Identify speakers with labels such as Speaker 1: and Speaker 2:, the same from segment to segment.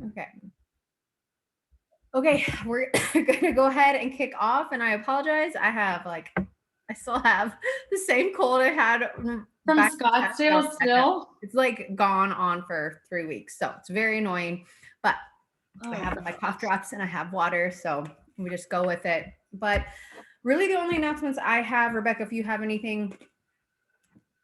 Speaker 1: Okay. Okay, we're gonna go ahead and kick off, and I apologize. I still have the same cold I had
Speaker 2: From
Speaker 1: back
Speaker 2: Scottsdale still?
Speaker 1: It's like gone on for 3 weeks, so it's very annoying. But I
Speaker 2: Oh,
Speaker 1: have my cough drops and I have water, so we just go with it. But really, the only announcements I have, Rebecca, if you have anything,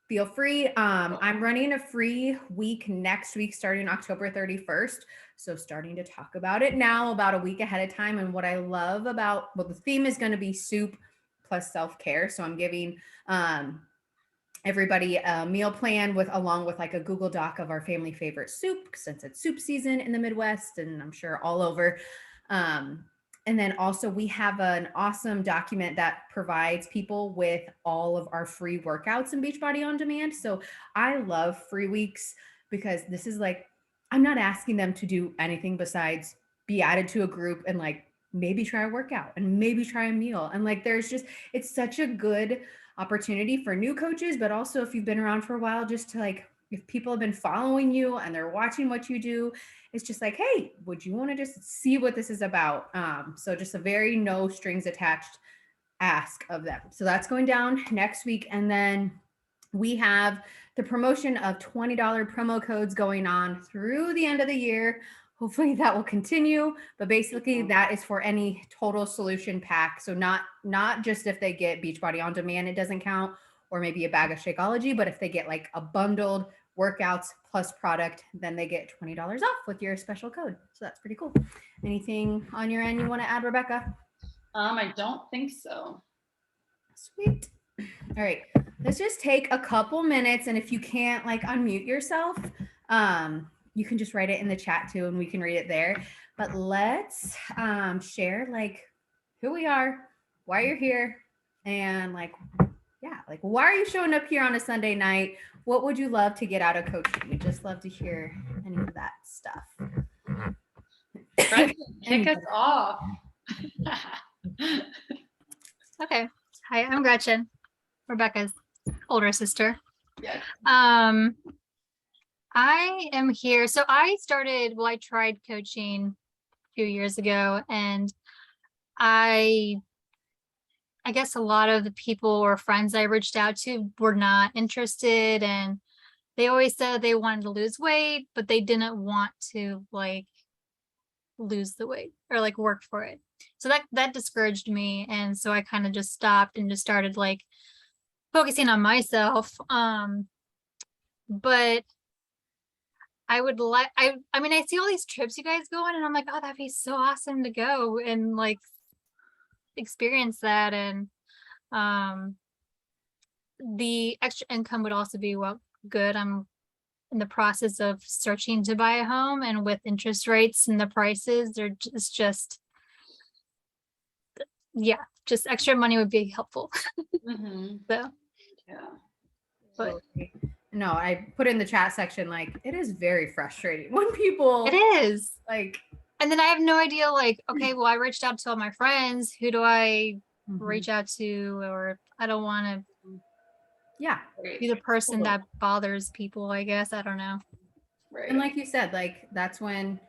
Speaker 1: feel free. I'm running a free week next week starting October 31st. So starting to talk about it now, about a week ahead of time. And what I love about, well, the theme is going to be soup plus self-care. So I'm giving everybody a meal plan along with like a Google Doc of our family favorite soup, since it's soup season in the Midwest and I'm sure all over. And then also we have an awesome document that provides people with all of our free workouts in Beachbody On Demand. So I love free weeks because this is like, I'm not asking them to do anything besides be added to a group and like maybe try a workout and maybe try a meal. And like, it's such a good opportunity for new coaches, but also if you've been around for a while, just to like, if people have been following you and they're watching what you do, it's just like, hey, would you want to just see what this is about? So just a very no strings attached ask of them. So that's going down next week. And then we have the promotion of $20 promo codes going on through the end of the year. Hopefully that will continue, but basically that is for any total solution pack. So not just if they get Beachbody On Demand, it doesn't count, or maybe a bag of Shakeology, but if they get like a bundled workouts plus product, then they get $20 off with your special code. So that's pretty cool. Anything on your end you want to add, Rebecca?
Speaker 2: I don't think so.
Speaker 1: Sweet. All right. Let's just take a couple minutes, and if you can't like unmute yourself, you can just write it in the chat too, and we can read it there. But let's share like who we are, why you're here, and like, yeah, like why are you showing up here on a Sunday night? What would you love to get out of coaching? We just love to hear any of that stuff.
Speaker 2: Kick us off.
Speaker 3: Okay. Hi, I'm Gretchen, Rebecca's older sister.
Speaker 2: Yes.
Speaker 3: I am here. So I tried coaching a few years ago, and I guess a lot of the people or friends I reached out to were not interested, and they always said they wanted to lose weight, but they didn't want to like lose the weight or like work for it. So that discouraged me. And so I kind of just stopped and just started like focusing on myself. But I would like, I mean, I see all these trips you guys go on and I'm like, oh, that'd be so awesome to go and like experience that. And the extra income would also be good. I'm in the process of searching to buy a home, and with interest rates and the prices, just extra money would be helpful.
Speaker 2: Mm-hmm.
Speaker 3: So
Speaker 2: yeah.
Speaker 3: But
Speaker 1: no, I put in the chat section, like, it is very frustrating when people
Speaker 3: it is
Speaker 1: like,
Speaker 3: and then I have no idea, like, okay, well, I reached out to all my friends. Who do I reach out to? Or I don't want to be the person that bothers people, I guess. I don't know.
Speaker 2: Right.
Speaker 1: And like you said, like, that's when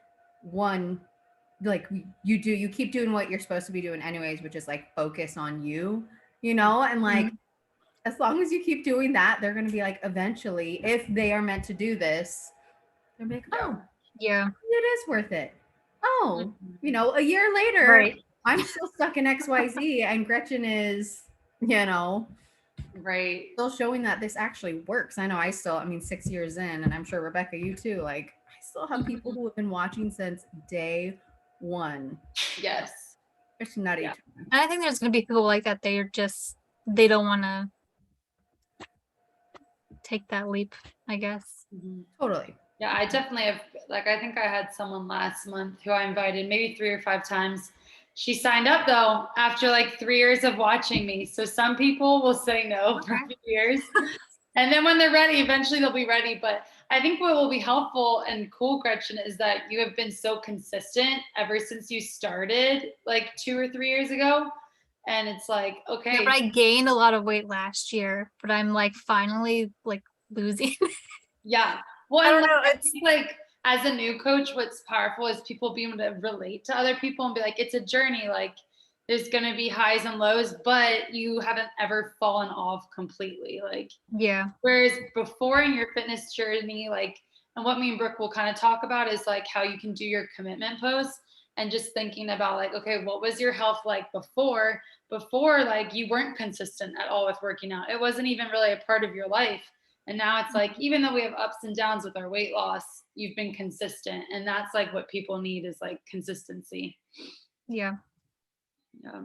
Speaker 1: you keep doing what you're supposed to be doing anyways, which is like focus on you, and like, as long as you keep doing that, they're going to be like, eventually, if they are meant to do this, they're like, oh,
Speaker 3: yeah,
Speaker 1: it is worth it. Oh, a year later,
Speaker 3: right.
Speaker 1: I'm still stuck in XYZ, and Gretchen is,
Speaker 2: right,
Speaker 1: still showing that this actually works. I know 6 years in, and I'm sure Rebecca, you too, like, I still have people who have been watching since day one.
Speaker 2: Yes.
Speaker 1: It's nutty.
Speaker 3: Yeah. And I think there's going to be people like that. They don't want to take that leap, I guess.
Speaker 1: Totally.
Speaker 2: Yeah, I definitely have, like, I think I had someone last month who I invited maybe 3 or 5 times. She signed up though after like 3 years of watching me. So some people will say no for a few years. And then when they're ready, eventually they'll be ready. But I think what will be helpful and cool, Gretchen, is that you have been so consistent ever since you started like 2 or 3 years ago. And it's like, okay.
Speaker 3: Yeah, but I gained a lot of weight last year, but I'm like finally like losing.
Speaker 2: Yeah. Well,
Speaker 3: I don't know.
Speaker 2: It's like as a new coach, what's powerful is people being able to relate to other people and be like, it's a journey. Like there's going to be highs and lows, but you haven't ever fallen off completely. Like,
Speaker 3: Yeah.
Speaker 2: whereas before in your fitness journey, like, and what me and Brooke will kind of talk about is like how you can do your commitment posts and just thinking about like, okay, what was your health like before? Before, like you weren't consistent at all with working out. It wasn't even really a part of your life. And now it's like, even though we have ups and downs with our weight loss, you've been consistent. And that's like what people need is like consistency.
Speaker 3: Yeah.
Speaker 2: Yeah.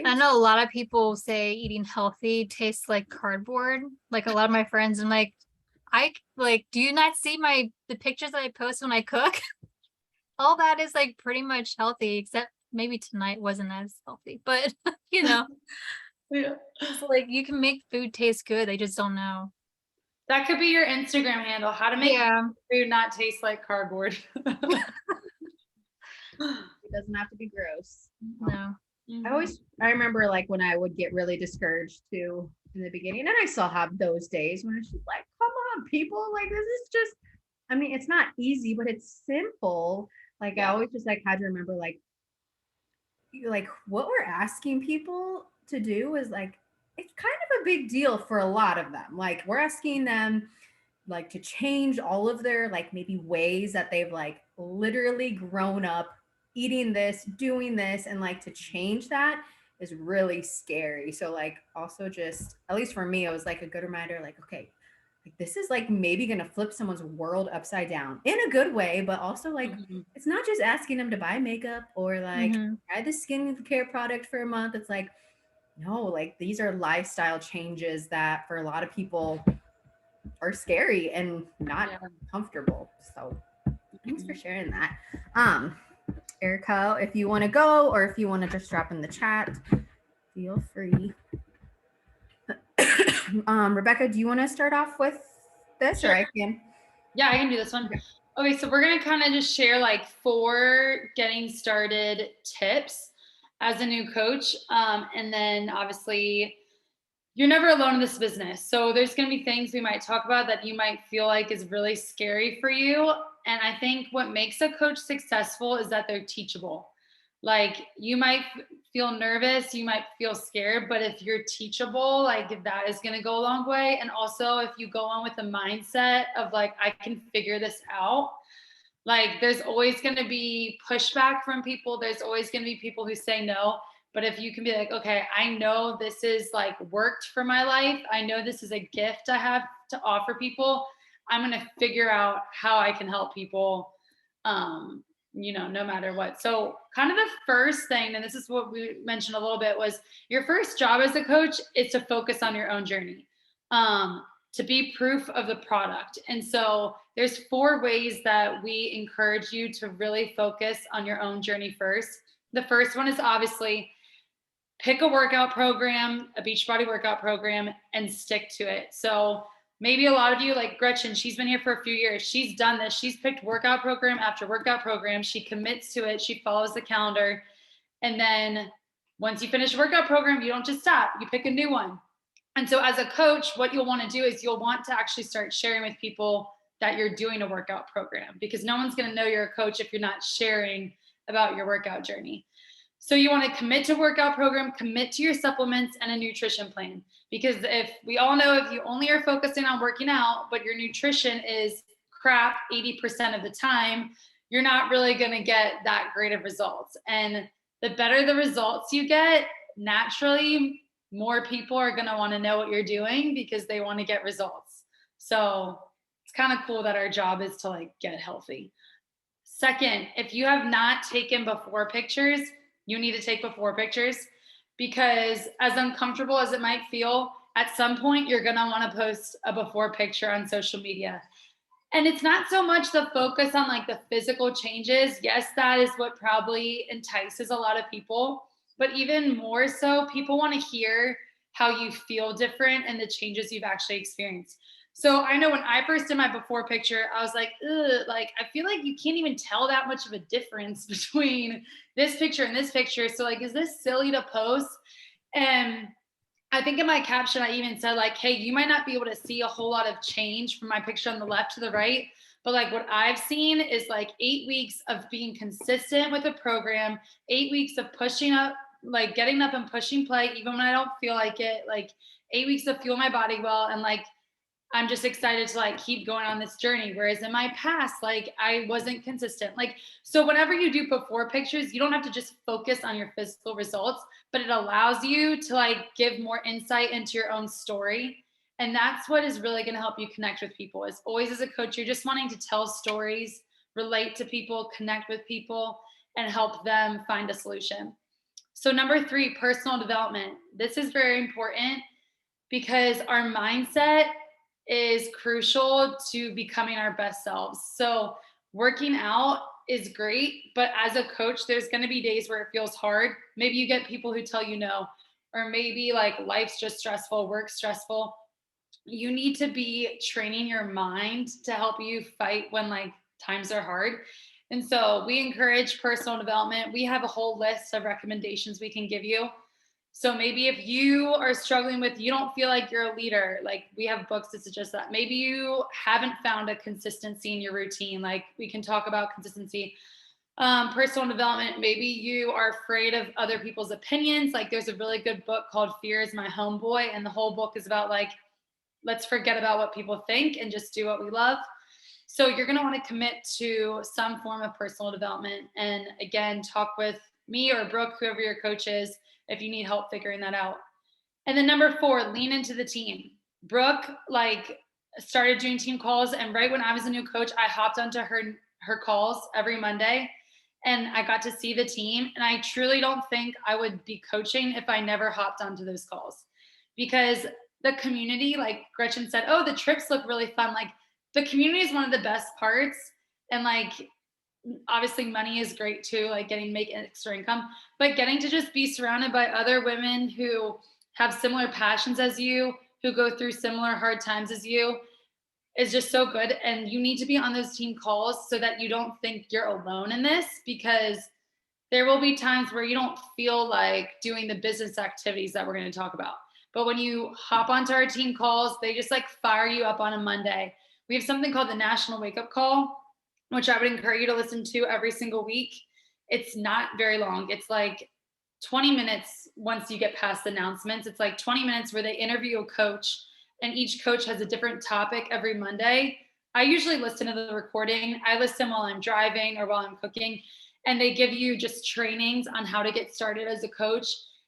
Speaker 3: I know a lot of people say eating healthy tastes like cardboard. Like a lot of my friends, I'm like, do you not see the pictures that I post when I cook? All that is like pretty much healthy, except maybe tonight wasn't as healthy, but you know,
Speaker 2: Yeah.
Speaker 3: it's like you can make food taste good. They just don't know.
Speaker 2: That could be your Instagram handle, how to make
Speaker 3: Yeah.
Speaker 2: food not taste like cardboard.
Speaker 1: It doesn't have to be gross.
Speaker 3: No.
Speaker 1: I remember like when I would get really discouraged too in the beginning, and I still have those days when it's just like, come on, people, like this is just, I mean, it's not easy, but it's simple. Like I always just like had to remember like what we're asking people to do is like, it's kind of a big deal for a lot of them. Like we're asking them like to change all of their like maybe ways that they've like literally grown up eating this, doing this, and like to change that is really scary. So like also just at least for me, it was like a good reminder, like, okay, like this is like maybe gonna flip someone's world upside down in a good way, but also like it's not just asking them to buy makeup or like try the skincare product for a month. It's like, no, like these are lifestyle changes that for a lot of people are scary and not comfortable. So thanks for sharing that. Erica, if you want to go or if you want to just drop in the chat, feel free. Rebecca, do you want to start off with this?
Speaker 2: Sure.
Speaker 1: Or I can?
Speaker 2: Yeah, I can do this one. Okay, so we're going to kind of just share like 4 getting started tips as a new coach. And then obviously you're never alone in this business. So there's going to be things we might talk about that you might feel like is really scary for you. And I think what makes a coach successful is that they're teachable. Like you might feel nervous, you might feel scared, but if you're teachable, like that is going to go a long way. And also if you go on with a mindset of like, I can figure this out, like there's always going to be pushback from people. There's always going to be people who say no. But if you can be like, okay, I know this is like worked for my life. I know this is a gift I have to offer people. I'm going to figure out how I can help people, no matter what. So kind of the first thing, and this is what we mentioned a little bit, was your first job as a coach is to focus on your own journey, to be proof of the product. And so there's 4 ways that we encourage you to really focus on your own journey first. The first one is obviously pick a workout program, a Beachbody workout program, and stick to it. So maybe a lot of you, like Gretchen, she's been here for a few years. She's done this. She's picked workout program after workout program. She commits to it. She follows the calendar. And then once you finish a workout program, you don't just stop. You pick a new one. And so as a coach, what you'll want to do is you'll want to actually start sharing with people that you're doing a workout program, because no one's going to know you're a coach if you're not sharing about your workout journey. So you want to commit to workout program, commit to your supplements and a nutrition plan. Because if we all know, if you only are focusing on working out, but your nutrition is crap 80% of the time, you're not really going to get that great of results. And the better the results you get, naturally, more people are going to want to know what you're doing because they want to get results. So it's kind of cool that our job is to like get healthy. Second, if you have not taken before pictures, you need to take before pictures, because as uncomfortable as it might feel, at some point you're going to want to post a before picture on social media. And it's not so much the focus on like the physical changes. Yes, that is what probably entices a lot of people, but even more so, people want to hear how you feel different and the changes you've actually experienced. So I know when I first did my before picture, I was like, ugh, like, I feel like you can't even tell that much of a difference between this picture and this picture. So like, is this silly to post? And I think in my caption, I even said like, hey, you might not be able to see a whole lot of change from my picture on the left to the right, But like what I've seen is like 8 weeks of being consistent with a program, 8 weeks of pushing up, like getting up and pushing play, even when I don't feel like it, like 8 weeks of fuel my body well. And like, I'm just excited to like keep going on this journey. Whereas in my past, like I wasn't consistent. Like, so whenever you do before pictures, you don't have to just focus on your physical results, but it allows you to like give more insight into your own story. And that's what is really going to help you connect with people. Is always as a coach, you're just wanting to tell stories, relate to people, connect with people, and help them find a solution. So number 3, personal development. This is very important because our mindset is crucial to becoming our best selves. So working out is great, but as a coach, there's going to be days where it feels hard. Maybe you get people who tell you no, or maybe like life's just stressful, work's stressful. You need to be training your mind to help you fight when like times are hard. And so we encourage personal development. We have a whole list of recommendations we can give you. So maybe if you are struggling with, you don't feel like you're a leader, like we have books that suggest that. Maybe you haven't found a consistency in your routine. Like we can talk about consistency. Personal development, maybe you are afraid of other people's opinions. Like there's a really good book called Fear is My Homeboy. And the whole book is about like, let's forget about what people think and just do what we love. So you're going to want to commit to some form of personal development. And again, talk with me or Brooke, whoever your coach is, if you need help figuring that out. And then number 4, lean into the team. Brooke like started doing team calls, and right when I was a new coach, I hopped onto her calls every Monday, and I got to see the team. And I truly don't think I would be coaching if I never hopped onto those calls, because the community, like Gretchen said, oh, the trips look really fun. Like the community is one of the best parts. And like obviously money is great too, like make extra income, but getting to just be surrounded by other women who have similar passions as you, who go through similar hard times as you, is just so good. And you need to be on those team calls so that you don't think you're alone in this, because there will be times where you don't feel like doing the business activities that we're going to talk about. But when you hop onto our team calls, they just like fire you up on a Monday. We have something called the National Wake Up Call, which I would encourage you to listen to every single week. It's not very long. It's like 20 minutes once you get past the announcements. It's like 20 minutes where they interview a coach, and each coach has a different topic every Monday. I usually listen to the recording. I listen while I'm driving or while I'm cooking, and they give you just trainings on how to get started as a coach.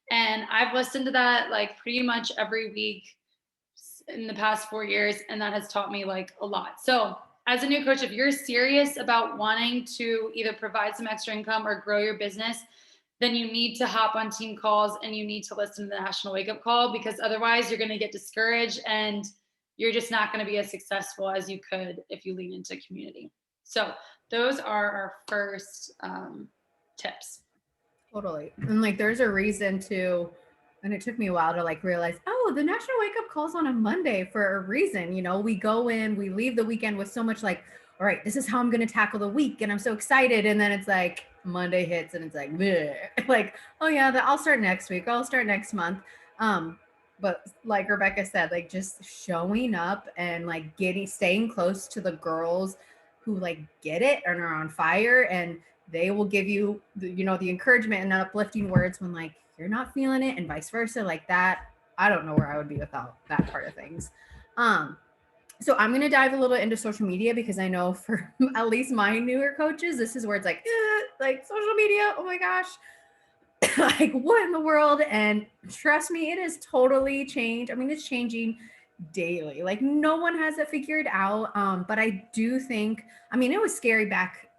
Speaker 2: And I've listened to that like pretty much every week in the past 4 years, and that has taught me like a lot. So as a new coach, if you're serious about wanting to either provide some extra income or grow your business, then you need to hop on team calls and you need to listen to the National Wake Up Call, because otherwise you're going to get discouraged and you're just not going to be as successful as you could if you lean into community. So those are our first tips.
Speaker 1: Totally. And like there's a reason to, and it took me a while to like realize, oh, the National Wake Up Call's on a Monday for a reason. You know, we go in, we leave the weekend with so much like, all right, this is how I'm going to tackle the week. And I'm so excited. And then it's like Monday hits and it's like, bleh. Like, oh yeah, I'll start next week. I'll start next month. But like Rebecca said, like just showing up and like staying close to the girls who like get it and are on fire, and they will give you the encouragement and uplifting words when like you're not feeling it, and vice versa. Like that, I don't know where I would be without that part of things. So I'm going to dive a little into social media, because I know for at least my newer coaches, this is where it's like social media, oh my gosh, like what in the world? And trust me, it has totally changed. I mean, it's changing daily. Like no one has it figured out. But I do think, I mean, it was scary back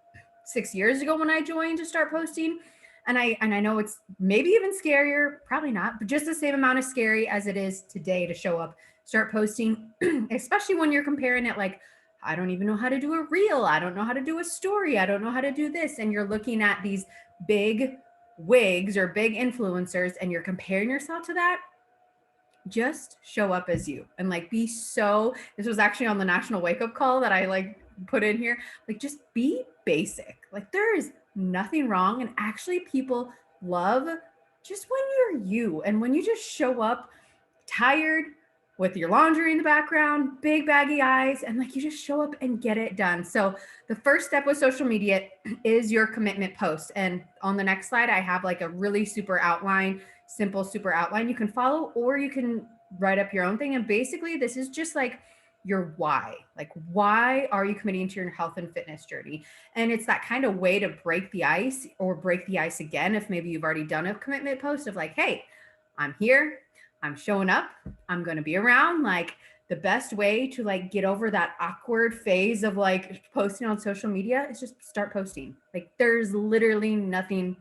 Speaker 1: 6 years ago when I joined to start posting. And I know it's maybe even scarier, probably not, but just the same amount of scary as it is today to show up, start posting, especially when you're comparing it like, I don't even know how to do a reel. I don't know how to do a story. I don't know how to do this. And you're looking at these big wigs or big influencers and you're comparing yourself to that. Just show up as you and like this was actually on the National Wake Up Call that I like put in here, like just be basic. Like there is nothing wrong, and actually people love just when you're you, and when you just show up tired, with your laundry in the background, big baggy eyes, and like you just show up and get it done. So the first step with social media is your commitment post. And on the next slide, I have like a really super outline, simple, super outline you can follow, or you can write up your own thing. And basically, this is just like your why. Like, why are you committing to your health and fitness journey? And it's that kind of way to break the ice, or break the ice again if maybe you've already done a commitment post of like, hey, I'm here, I'm showing up, I'm going to be around. Like, the best way to like get over that awkward phase of like posting on social media is just start posting. Like, there's literally nothing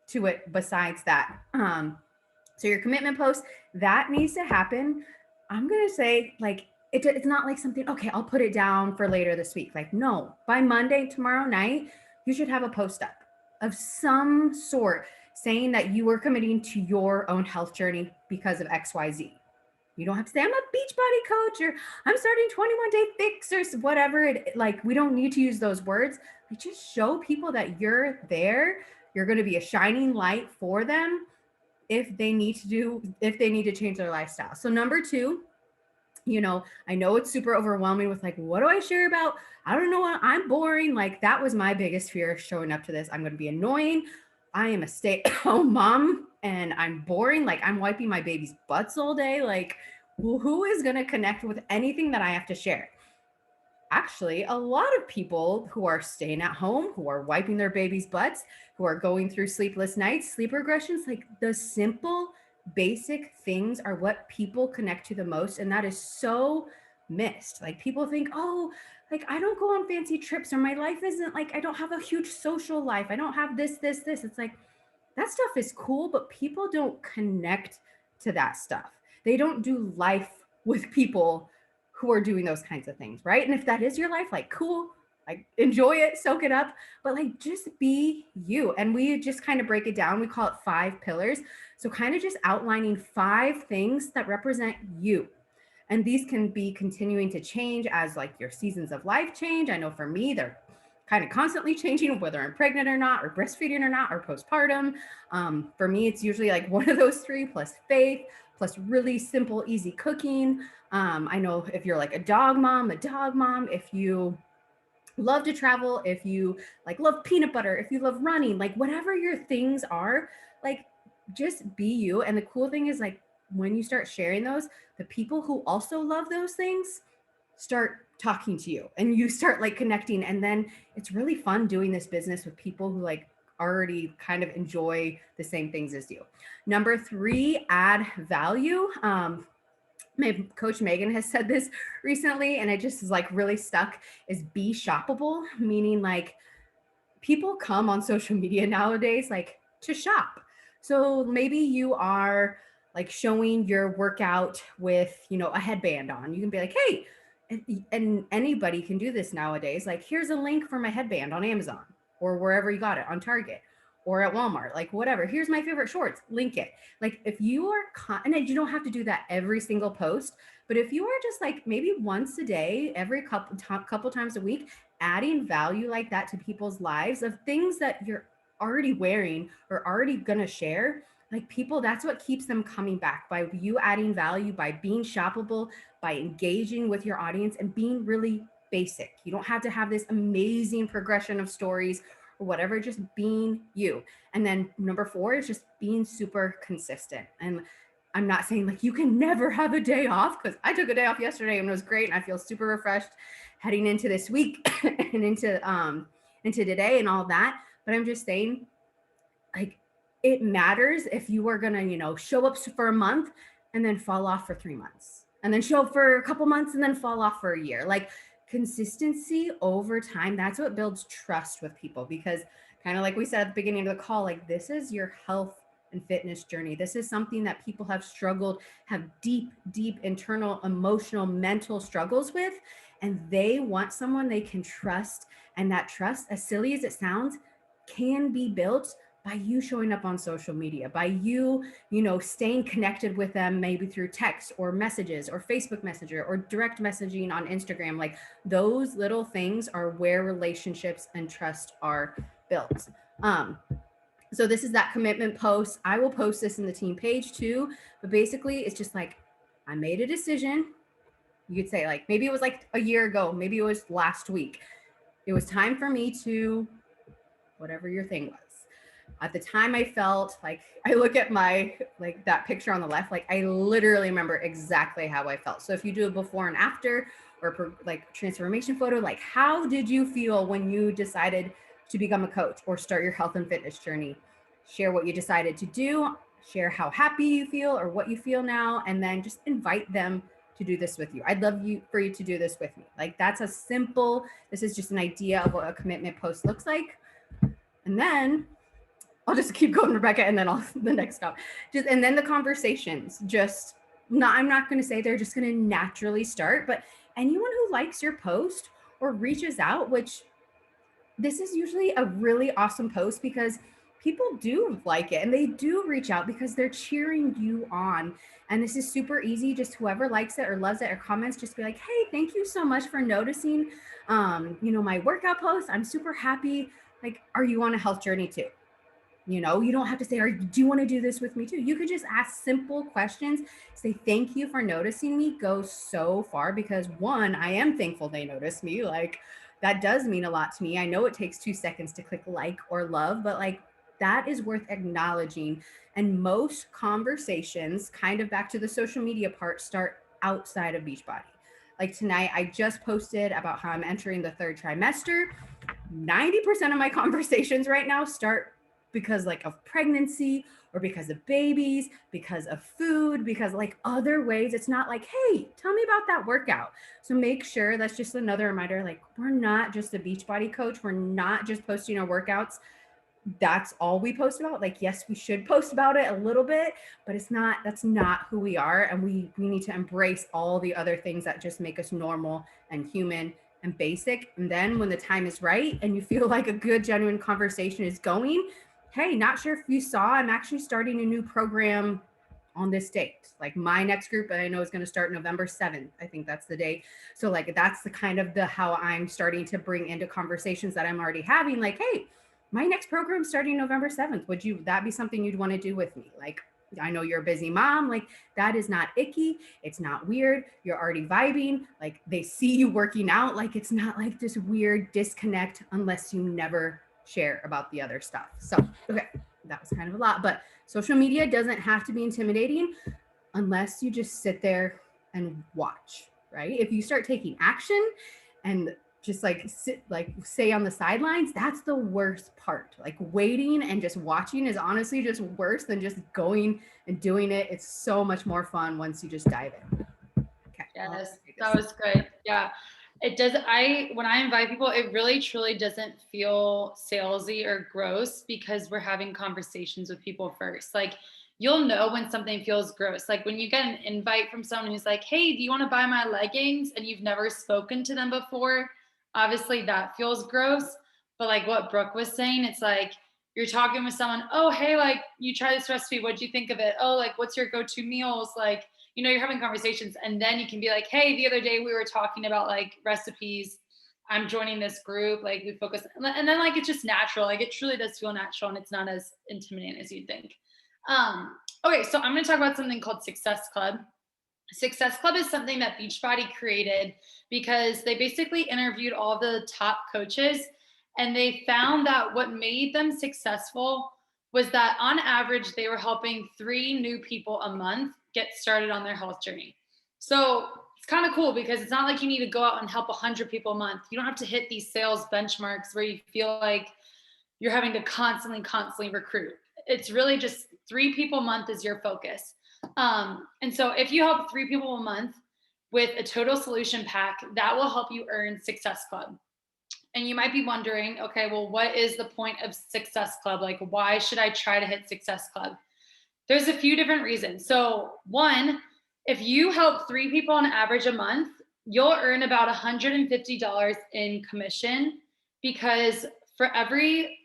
Speaker 1: to it besides that. So your commitment post, that needs to happen. I'm going to say like, it's not like something, okay, I'll put it down for later this week. Like, no, by Monday, tomorrow night, you should have a post up of some sort saying that you are committing to your own health journey because of XYZ. You don't have to say, I'm a Beachbody coach, or I'm starting 21 Day Fix, or whatever. Like, we don't need to use those words. Like, just show people that you're there. You're going to be a shining light for them if they need to change their lifestyle. So number 2, I know it's super overwhelming with like, what do I share about? I don't know. I'm boring. Like, that was my biggest fear showing up to this. I'm going to be annoying. I am a stay-at-home mom and I'm boring. Like, I'm wiping my baby's butts all day. Like, who is going to connect with anything that I have to share? Actually, a lot of people who are staying at home, who are wiping their babies' butts, who are going through sleepless nights, sleep regressions, like the simple, basic things are what people connect to the most. And that is so missed. Like, people think, oh, like, I don't go on fancy trips, or my life isn't like, I don't have a huge social life. I don't have this. It's like, that stuff is cool, but people don't connect to that stuff. They don't do life with people who are doing those kinds of things, right? And if that is your life, like, cool, like, enjoy it, soak it up, but like, just be you. And we just kind of break it down. We call it 5 pillars. So kind of just outlining 5 things that represent you. And these can be continuing to change as like your seasons of life change. I know for me, they're kind of constantly changing, whether I'm pregnant or not, or breastfeeding or not, or postpartum. For me, it's usually like one of those 3, plus faith, plus really simple, easy cooking. I know if you're like a dog mom, if you love to travel, if you like love peanut butter, if you love running, like whatever your things are, like, just be you. And the cool thing is, like, when you start sharing those, the people who also love those things start talking to you, and you start like connecting. And then it's really fun doing this business with people who like already kind of enjoy the same things as you. Number 3, add value. My coach Megan has said this recently, and it just is like really stuck, is be shoppable, meaning like, people come on social media nowadays like to shop. So maybe you are like showing your workout with, a headband on. You can be like, hey, and anybody can do this nowadays. Like, here's a link for my headband on Amazon, or wherever you got it, on Target or at Walmart, like whatever. Here's my favorite shorts, link it. Like, if you are, and you don't have to do that every single post, but if you are just like maybe once a day, every couple times a week, adding value like that to people's lives of things that you're already wearing or already gonna share, like, people, that's what keeps them coming back, by you adding value, by being shoppable, by engaging with your audience, and being really basic. You don't have to have this amazing progression of stories or whatever, just being you. And then number 4 is just being super consistent. And I'm not saying like you can never have a day off, because I took a day off yesterday and it was great, and I feel super refreshed heading into this week and into today and all that. But I'm just saying, like, it matters if you are gonna, show up for a month and then fall off for 3 months, and then show up for a couple months and then fall off for a year. Like, consistency over time, that's what builds trust with people. Because kind of like we said at the beginning of the call, like, this is your health and fitness journey. This is something that people have struggled, have deep internal, emotional, mental struggles with, and they want someone they can trust. And that trust, as silly as it sounds, can be built by you showing up on social media, by you, staying connected with them, maybe through text or messages or Facebook Messenger or direct messaging on Instagram. Like, those little things are where relationships and trust are built. So this is that commitment post. I will post this in the team page too, but basically it's just like, I made a decision. You could say like, maybe it was like a year ago, maybe it was last week. It was time for me to, whatever your thing was. At the time I felt like, I look at my, like that picture on the left, like I literally remember exactly how I felt. So if you do a before and after or like transformation photo, like how did you feel when you decided to become a coach or start your health and fitness journey? Share what you decided to do, share how happy you feel or what you feel now, and then just invite them to do this with you. I'd love you for you to do this with me. Like that's a simple, this is just an idea of what a commitment post looks like. And then I'll just keep going, Rebecca, and then I'll the next stop. Just and then the conversations just not, I'm not going to say they're just going to naturally start, but anyone who likes your post or reaches out, which this is usually a really awesome post because people do like it and they do reach out because they're cheering you on. And this is super easy. Just whoever likes it or loves it or comments, just be like, hey, thank you so much for noticing, my workout post. I'm super happy. Like, are you on a health journey too? You don't have to say, do you want to do this with me too? You could just ask simple questions, say, thank you for noticing me, go so far because one, I am thankful they noticed me. Like that does mean a lot to me. I know it takes 2 seconds to click like or love, but like that is worth acknowledging. And most conversations, kind of back to the social media part, start outside of Beachbody. Like tonight, I just posted about how I'm entering the third trimester. 90% of my conversations right now start because like of pregnancy or because of babies, because of food, because like other ways. It's not like, hey, tell me about that workout. So make sure that's just another reminder, like we're not just a Beachbody coach. We're not just posting our workouts. That's all we post about. Like, yes, we should post about it a little bit, but that's not who we are. And we need to embrace all the other things that just make us normal and human and basic. And then when the time is right and you feel like a good, genuine conversation is going, hey, not sure if you saw, I'm actually starting a new program on this date. Like my next group, and I know is going to start November 7th. I think that's the day. So like, that's the kind of the, how I'm starting to bring into conversations that I'm already having. Like, hey, my next program starting November 7th. Would that be something you'd want to do with me? Like, I know you're a busy mom. Like that is not icky. It's not weird. You're already vibing. Like they see you working out. Like it's not like this weird disconnect unless you never share about the other stuff. So, okay, that was kind of a lot, but social media doesn't have to be intimidating unless you just sit there and watch, right? If you start taking action and just like say on the sidelines, that's the worst part. Like waiting and just watching is honestly just worse than just going and doing it. It's so much more fun once you just dive in. Okay.
Speaker 2: Yes, that was good. Yeah. It does. When I invite people, it really truly doesn't feel salesy or gross because we're having conversations with people first. Like you'll know when something feels gross. Like when you get an invite from someone who's like, hey, do you want to buy my leggings? And you've never spoken to them before. Obviously that feels gross. But like what Brooke was saying, it's like you're talking with someone, oh, hey, like you try this recipe. What'd you think of it? Oh, like what's your go-to meals? Like, you're having conversations and then you can be like, hey, the other day we were talking about like recipes. I'm joining this group. Like we focus and then like, it's just natural. Like it truly does feel natural and it's not as intimidating as you'd think. Okay. So I'm going to talk about something called Success Club. Success Club is something that Beachbody created because they basically interviewed all the top coaches and they found that what made them successful was that on average, they were helping 3 new people a month get started on their health journey. So it's kind of cool because it's not like you need to go out and help 100 people a month. You don't have to hit these sales benchmarks where you feel like you're having to constantly recruit. It's really just 3 people a month is your focus. And so if you help 3 people a month with a total solution pack, that will help you earn Success Club. And you might be wondering, okay, well, what is the point of Success Club? Like, why should I try to hit Success Club? There's a few different reasons. So one, if you help 3 people on average a month, you'll earn about $150 in commission because for every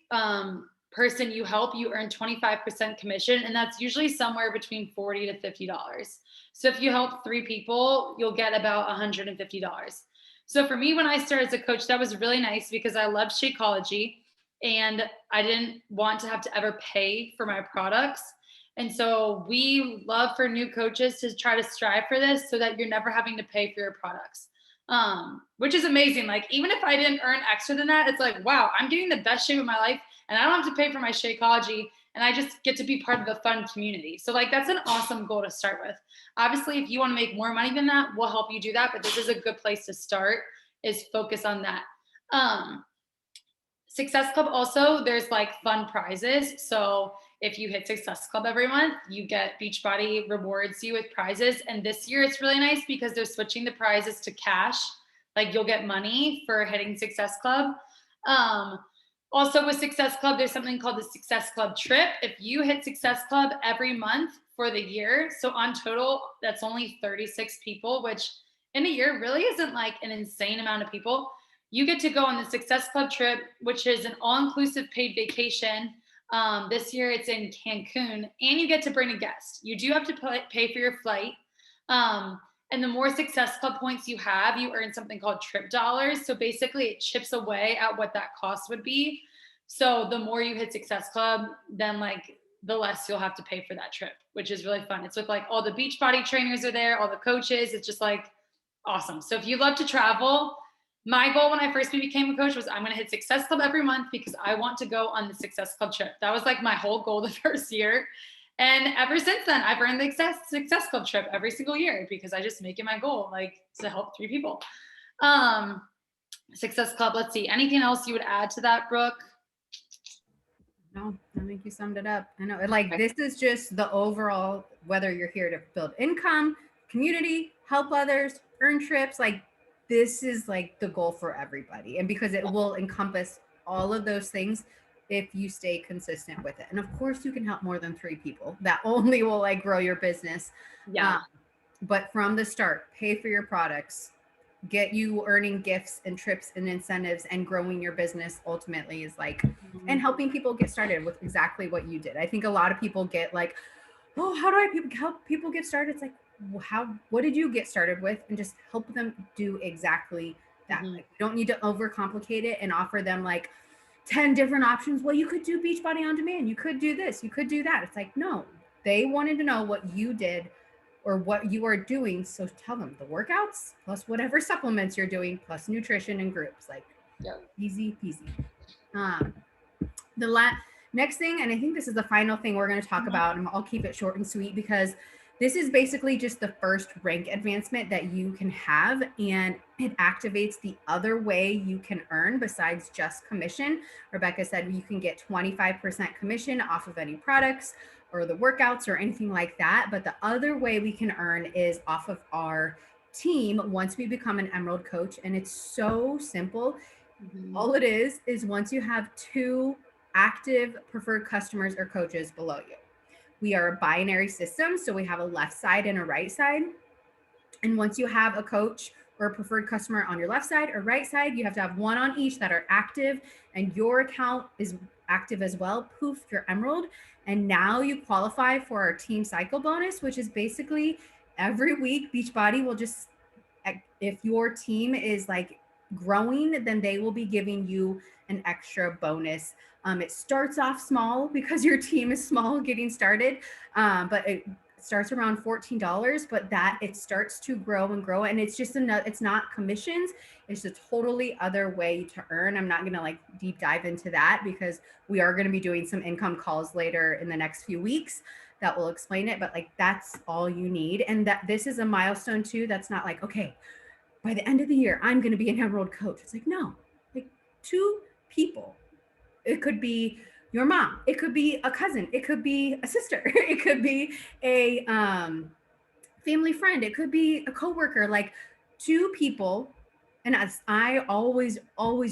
Speaker 2: person you help, you earn 25% commission. And that's usually somewhere between $40 to $50. So if you help 3 people, you'll get about $150. So for me, when I started as a coach, that was really nice because I loved Shakeology and I didn't want to have to ever pay for my products. And so we love for new coaches to try to strive for this so that you're never having to pay for your products. Which is amazing. Like, even if I didn't earn extra than that, it's like, wow, I'm getting the best shape of my life and I don't have to pay for my Shakeology, and I just get to be part of the fun community. So like, that's an awesome goal to start with. Obviously, if you want to make more money than that, we'll help you do that. But this is a good place to start, is focus on that. Um, Success Club also, there's like fun prizes. So if you hit Success Club every month, you get Beachbody rewards you with prizes. And this year it's really nice because they're switching the prizes to cash. Like, you'll get money for hitting Success Club. Um, Also with Success Club, there's something called the Success Club trip. If you hit Success Club every month for the year, so on total, that's only 36 people, which in a year really isn't like an insane amount of people. You get to go on the Success Club trip, which is an all-inclusive paid vacation. This year it's in Cancun, and you get to bring a guest. You do have to pay for your flight. Um, and the more Success Club points you have, you earn something called trip dollars. So basically it chips away at what that cost would be. So the more you hit Success Club, then like the less you'll have to pay for that trip, which is really fun. It's with like all the Beachbody trainers are there, all the coaches. It's just like awesome. So if you love to travel, my goal when I first became a coach was, I'm going to hit Success Club every month because I want to go on the Success Club trip. That was like my whole goal the first year. And ever since then, I've earned the Success Club trip every single year because I just make it my goal, like, to help 3 people. Success Club, let's see. Anything else you would add to that, Brooke?
Speaker 1: No, I think you summed it up. I know, like, this is just the overall, whether you're here to build income, community, help others, earn trips, like, this is like the goal for everybody. And because it will encompass all of those things if you stay consistent with it. And of course you can help more than 3 people. That only will like grow your business.
Speaker 2: Yeah.
Speaker 1: But from the start, pay for your products, get you earning gifts and trips and incentives, and growing your business ultimately is like, and helping people get started with exactly what you did. I think a lot of people get like, oh, how do I help people get started? It's like, what did you get started with? And just help them do exactly that. Like, you don't need to overcomplicate it and offer them like 10 different options. Well, you could do Beachbody on demand. You could do this. You could do that. It's like, no, they wanted to know what you did or what you are doing. So tell them the workouts plus whatever supplements you're doing plus nutrition and groups. Like, easy peasy. The next thing, and I think this is the final thing we're going to talk about, and I'll keep it short and sweet because this is basically just the first rank advancement that you can have, and it activates the other way you can earn besides just commission. Rebecca said you can get 25% commission off of any products or the workouts or anything like that. But the other way we can earn is off of our team once we become an Emerald coach. And it's so simple. All it is once you have 2 active preferred customers or coaches below you. We are a binary system, so we have a left side and a right side. And once you have a coach or a preferred customer on your left side or right side, you have to have 1 on each that are active, and your account is active as well. Poof, you're Emerald. And now you qualify for our team cycle bonus, which is basically every week Beachbody will just, if your team is like growing, then they will be giving you an extra bonus. It starts off small because your team is small getting started, but it starts around $14, but that it starts to grow and grow. And it's just it's not commissions. It's a totally other way to earn. I'm not going to like deep dive into that because we are going to be doing some income calls later in the next few weeks that will explain it. But like, that's all you need. And that this is a milestone too. That's not like, okay, by the end of the year, I'm going to be an Emerald coach. It's like, no, like 2 people. It could be your mom. It could be a cousin. It could be a sister. It could be a family friend. It could be a coworker, like 2 people. And as I always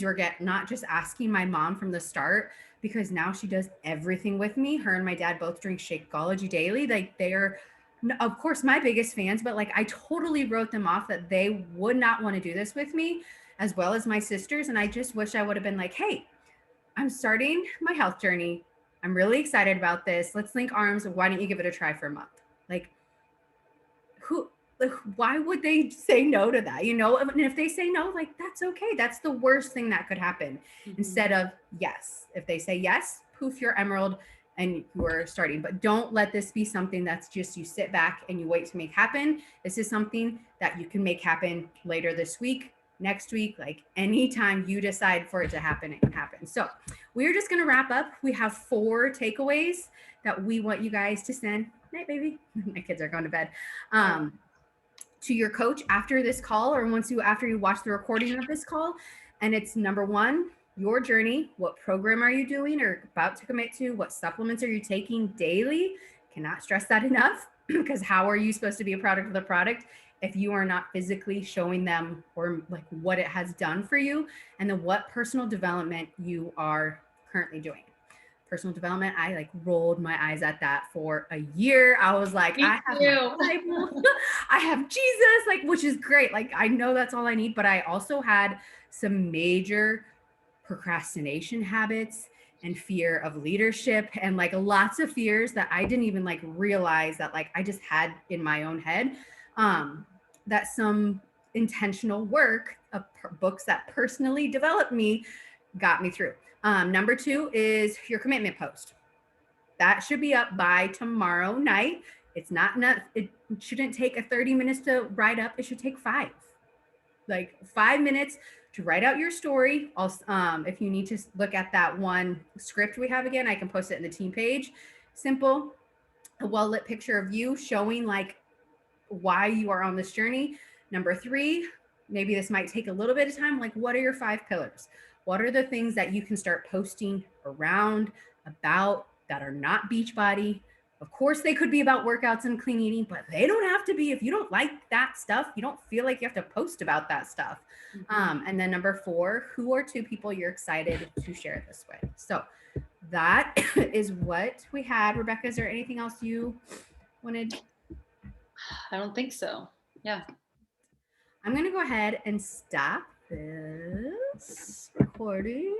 Speaker 1: regret not just asking my mom from the start, because now she does everything with me. Her and my dad both drink Shakeology daily. Like, they are, of course, my biggest fans, but like, I totally wrote them off that they would not want to do this with me, as well as my sisters. And I just wish I would have been like, hey, I'm starting my health journey. I'm really excited about this. Let's link arms. Why don't you give it a try for a month? Like, why would they say no to that? You know, and if they say no, like, that's okay. That's the worst thing that could happen instead of yes. If they say yes, poof, you're Emerald. and you are starting. But don't let this be something that's just you sit back and you wait to make happen. This is something that you can make happen later this week, next week, like anytime you decide for it to happen, it can happen. So we're just going to wrap up. We have 4 takeaways that we want you guys to send. Night, baby. My kids are going to bed. To your coach after this call, or after you watch the recording of this call. And it's number 1, your journey. What program are you doing or about to commit to? What supplements are you taking daily? Cannot stress that enough, because how are you supposed to be a product of the product if you are not physically showing them or like what it has done for you, and then what personal development you are currently doing. Personal development, I like rolled my eyes at that for a year. I was like,
Speaker 2: Me
Speaker 1: I have
Speaker 2: too.
Speaker 1: my Bible, I have Jesus, like, which is great. Like, I know that's all I need, but I also had some major procrastination habits and fear of leadership, and like lots of fears that I didn't even like realize that like I just had in my own head. That some intentional work of books that personally developed me got me through. Number 2 is your commitment post. That should be up by tomorrow night. It's not enough. It shouldn't take a 30 minutes to write up. It should take 5. Like 5 minutes to write out your story. Also, if you need to look at that one script we have again, I can post it in the team page. Simple, a well-lit picture of you showing like why you are on this journey. Number 3, maybe this might take a little bit of time. Like, what are your 5 pillars? What are the things that you can start posting around, about, that are not Beachbody? Of course, they could be about workouts and clean eating, but they don't have to be. If you don't like that stuff, you don't feel like you have to post about that stuff. And then number 4, who are 2 people you're excited to share this with? So that is what we had. Rebecca, is there anything else you wanted?
Speaker 2: I don't think so. Yeah.
Speaker 1: I'm going to go ahead and stop this recording.